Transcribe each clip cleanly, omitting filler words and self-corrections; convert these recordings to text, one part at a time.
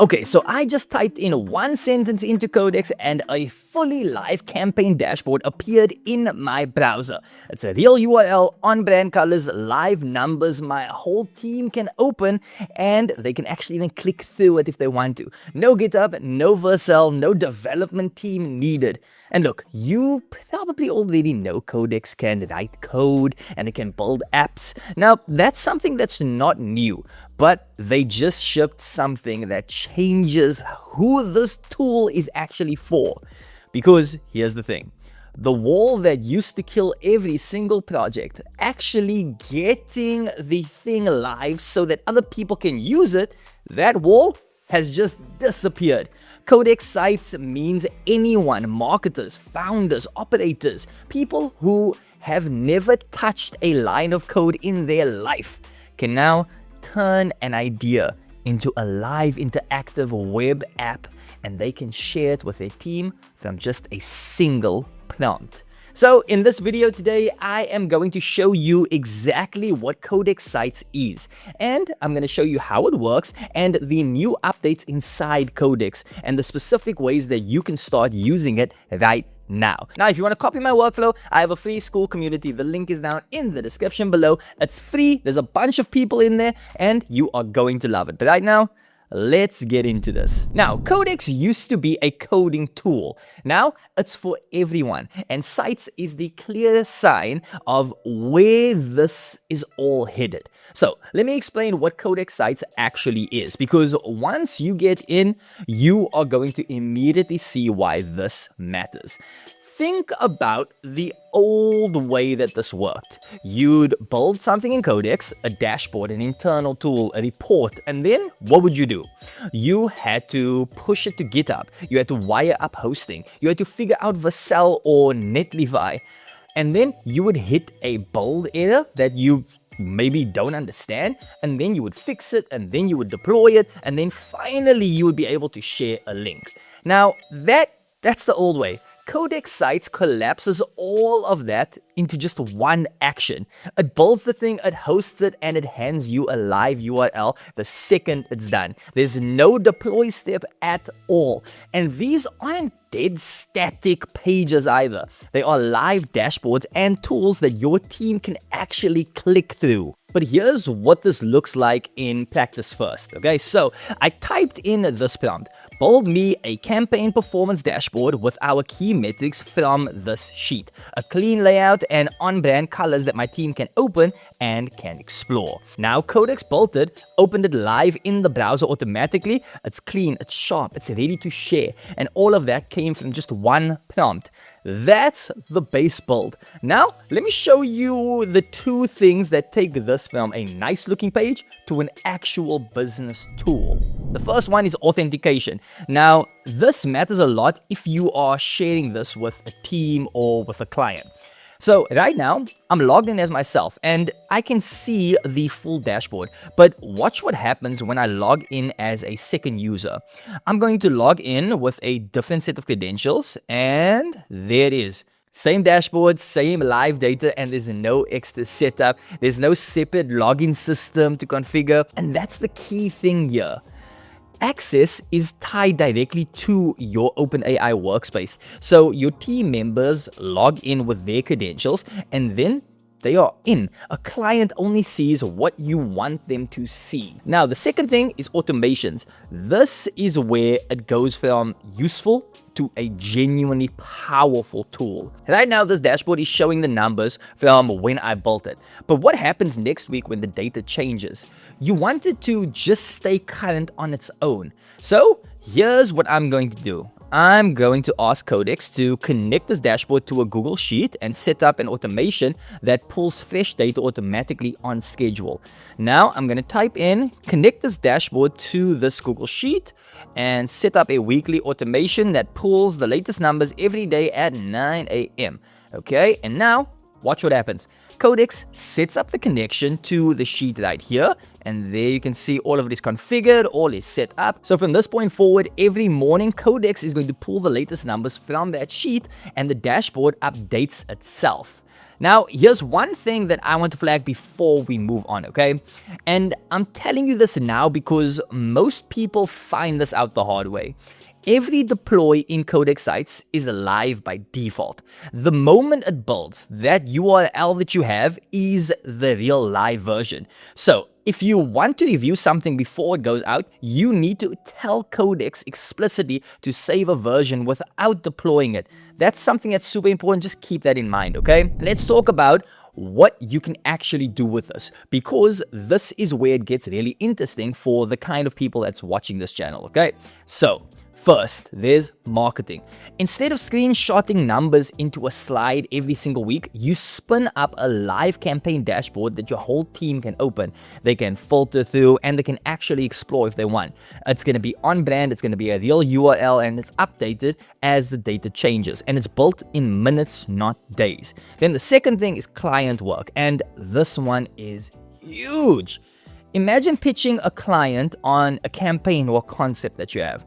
Okay, so I just typed in one sentence into Codex and a fully live campaign dashboard appeared in my browser. It's a real URL, on-brand colors, live numbers my whole team can open, and they can actually even click through it if they want to. No GitHub, no Vercel, no development team needed. And look, you probably already know Codex can write code and it can build apps. Now, that's something that's not new, but they just shipped something that changes who this tool is actually for. Because here's the thing. The wall that used to kill every single project, actually getting the thing live so that other people can use it, that wall has just disappeared. Codex sites means anyone, marketers, founders, operators, people who have never touched a line of code in their life can now turn an idea into a live interactive web app, and they can share it with their team from just a single prompt. So in this video today, I am going to show you exactly what Codex Sites is, and I'm going to show you how it works and the new updates inside Codex and the specific ways that you can start using it right now. Now, if you want to copy my workflow, I have a free school community. The link is down in the description below. It's free. There's a bunch of people in there and you are going to love it. But right now, let's get into this. Now, Codex used to be a coding tool. Now, it's for everyone. And Sites is the clear sign of where this is all headed. So, let me explain what Codex Sites actually is. Because once you get in, you are going to immediately see why this matters. Think about the old way that this worked. You'd build something in Codex, a dashboard, an internal tool, a report, and then what would you do? You had to push it to GitHub. You had to wire up hosting. You had to figure out Vercel or Netlify. And then you would hit a build error that you maybe don't understand, and then you would fix it, and then you would deploy it, and then finally you would be able to share a link. Now, that's the old way. Codex Sites collapses all of that into just one action. It builds the thing, it hosts it, and it hands you a live URL the second it's done. There's no deploy step at all. And these aren't dead static pages either. They are live dashboards and tools that your team can actually click through. But here's what this looks like in practice first, okay? So I typed in this prompt, build me a campaign performance dashboard with our key metrics from this sheet, a clean layout and on-brand colors that my team can open and can explore. Now Codex built it, opened it live in the browser automatically. It's clean, it's sharp, it's ready to share, and all of that came from just one prompt. That's the base build. Now, let me show you the two things that take this from a nice looking page to an actual business tool. The first one is authentication. Now, this matters a lot if you are sharing this with a team or with a client. So right now, I'm logged in as myself and I can see the full dashboard. But watch what happens when I log in as a second user. I'm going to log in with a different set of credentials, and there it is. Same dashboard, same live data, and there's no extra setup. There's no separate login system to configure. And that's the key thing here. Access is tied directly to your OpenAI workspace. So your team members log in with their credentials and then they are in. A client only sees what you want them to see. Now, the second thing is automations. This is where it goes from useful to a genuinely powerful tool. Right now, this dashboard is showing the numbers from when I built it. But what happens next week when the data changes? You want it to just stay current on its own. So here's what I'm going to do. I'm going to ask Codex to connect this dashboard to a Google Sheet and set up an automation that pulls fresh data automatically on schedule. Now I'm going to type in, connect this dashboard to this Google Sheet and set up a weekly automation that pulls the latest numbers every day at 9 a.m. Okay, and now watch what happens. Codex sets up the connection to the sheet right here, and there you can see all of it is configured, all is set up. So from this point forward, every morning Codex is going to pull the latest numbers from that sheet and the dashboard updates itself. Now, here's one thing that I want to flag before we move on, okay? And I'm telling you this now because most people find this out the hard way. Every deploy in Codex sites is live by default. The moment it builds, that URL that you have is the real live version. So if you want to review something before it goes out, you need to tell Codex explicitly to save a version without deploying it. That's something that's super important. Just keep that in mind, okay? Let's talk about what you can actually do with this, because this is where it gets really interesting for the kind of people that's watching this channel, okay? So first, there's marketing. Instead of screenshotting numbers into a slide every single week, you spin up a live campaign dashboard that your whole team can open. They can filter through and they can actually explore if they want. It's going to be on brand, it's going to be a real URL, and it's updated as the data changes. And it's built in minutes, not days. Then the second thing is client work, and this one is huge. Imagine pitching a client on a campaign or a concept that you have.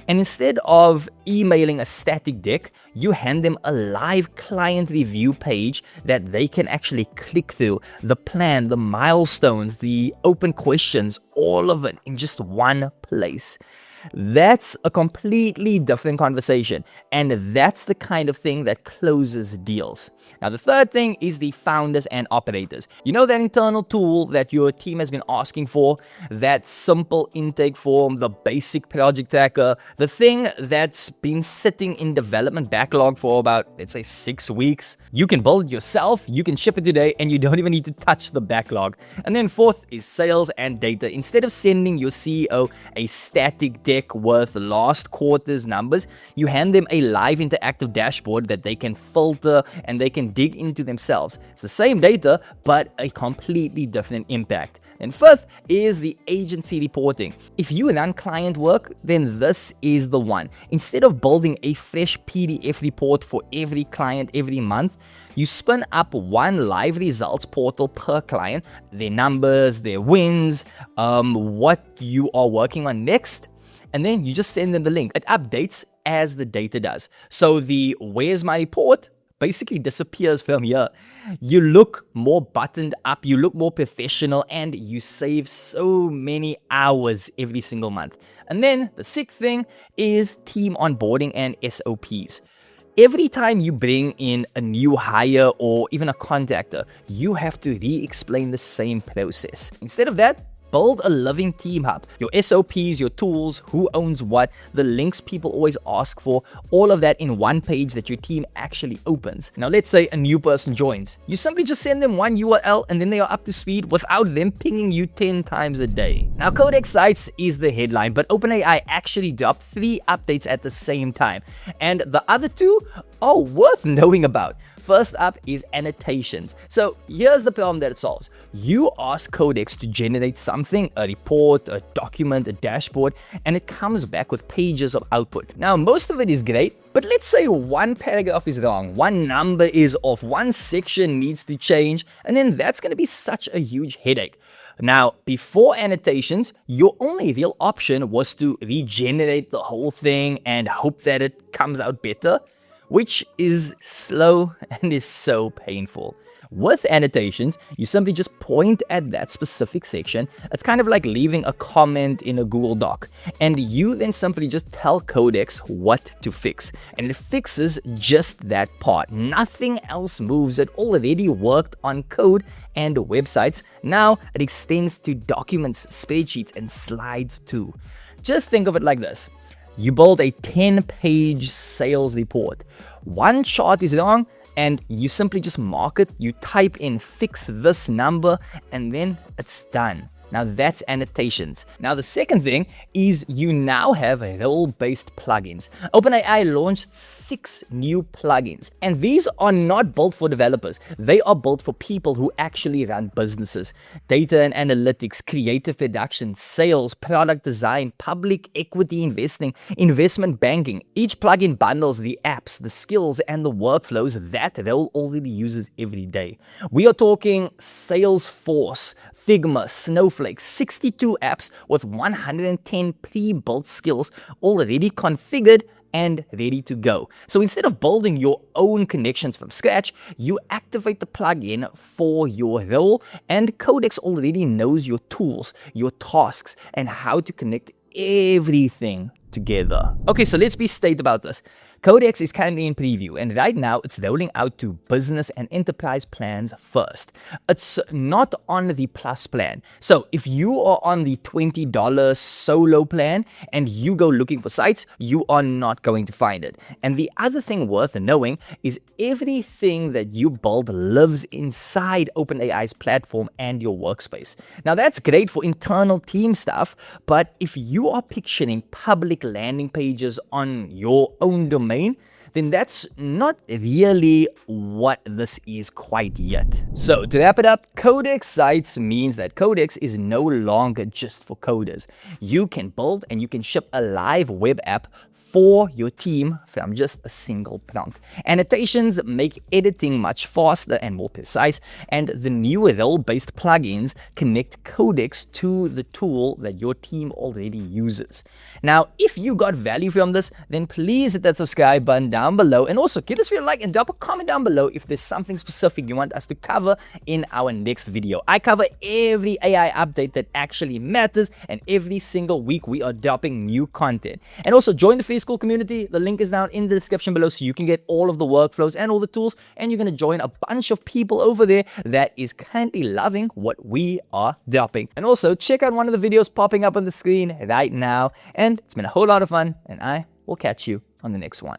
And instead of emailing a static deck, you hand them a live client review page that they can actually click through. The plan, the milestones, the open questions, all of it in just one place. That's a completely different conversation, and that's the kind of thing that closes deals. Now, the third thing is the founders and operators. You know that internal tool that your team has been asking for? That simple intake form, the basic project tracker, the thing that's been sitting in development backlog for about, let's say, 6 weeks. You can build it yourself, you can ship it today, and you don't even need to touch the backlog. And then fourth is sales and data. Instead of sending your CEO a static deck worth last quarter's numbers, you hand them a live interactive dashboard that they can filter and they can dig into themselves. It's the same data, but a completely different impact. And fifth is the agency reporting. If you run client work, then this is the one. Instead of building a fresh PDF report for every client every month, you spin up one live results portal per client, their numbers, their wins, what you are working on next, and then you just send them the link. It updates as the data does. So the where's my report basically disappears from here. You look more buttoned up, you look more professional, and you save so many hours every single month. And then the sixth thing is team onboarding and SOPs. Every time you bring in a new hire or even a contractor, you have to re-explain the same process. Instead of that, build a living team hub. Your SOPs, your tools, who owns what, the links people always ask for, all of that in one page that your team actually opens. Now, let's say a new person joins. You simply just send them one URL and then they are up to speed without them pinging you 10 times a day. Now, Codex Sites is the headline, but OpenAI actually dropped 3 updates at the same time. And the other 2 are worth knowing about. First up is Annotations. So here's the problem that it solves. You ask Codex to generate something, a report, a document, a dashboard, and it comes back with pages of output. Now, most of it is great, but let's say one paragraph is wrong, one number is off, one section needs to change, and then that's going to be such a huge headache. Now, before Annotations, your only real option was to regenerate the whole thing and hope that it comes out better, which is slow and is so painful. With Annotations, you simply just point at that specific section. It's kind of like leaving a comment in a Google Doc, and you then simply just tell Codex what to fix, and it fixes just that part. Nothing else moves. It already worked on code and websites. Now it extends to documents, spreadsheets, and slides too. Just think of it like this. You build a 10-page sales report. One chart is wrong, and you simply just mark it. You type in fix this number, and then it's done. Now that's Annotations. Now the second thing is you now have role-based plugins. OpenAI launched 6 new plugins, and these are not built for developers. They are built for people who actually run businesses. Data and analytics, creative production, sales, product design, public equity investing, investment banking. Each plugin bundles the apps, the skills, and the workflows that role already uses every day. We are talking Salesforce, Figma, Snowflake, 62 apps with 110 pre-built skills already configured and ready to go. So instead of building your own connections from scratch, you activate the plugin for your role, and Codex already knows your tools, your tasks, and how to connect everything together. Okay, so let's be straight about this. Codex is currently in preview, and right now it's rolling out to business and enterprise plans first. It's not on the Plus plan. So if you are on the $20 solo plan and you go looking for sites, you are not going to find it. And the other thing worth knowing is everything that you build lives inside OpenAI's platform and your workspace. Now that's great for internal team stuff, but if you are picturing public landing pages on your own domain, then that's not really what this is quite yet. So to wrap it up, Codex Sites means that Codex is no longer just for coders. You can build and you can ship a live web app for your team from just a single prompt. Annotations make editing much faster and more precise, and the new role-based plugins connect Codex to the tool that your team already uses. Now, if you got value from this, then please hit that subscribe button down below, and also give this video a like and drop a comment down below if there's something specific you want us to cover in our next video. I cover every AI update that actually matters, and every single week we are dropping new content. And also join the free school community. The link is down in the description below so you can get all of the workflows and all the tools, and you're going to join a bunch of people over there that is currently loving what we are dropping. And also check out one of the videos popping up on the screen right now, and it's been a whole lot of fun, and I will catch you on the next one.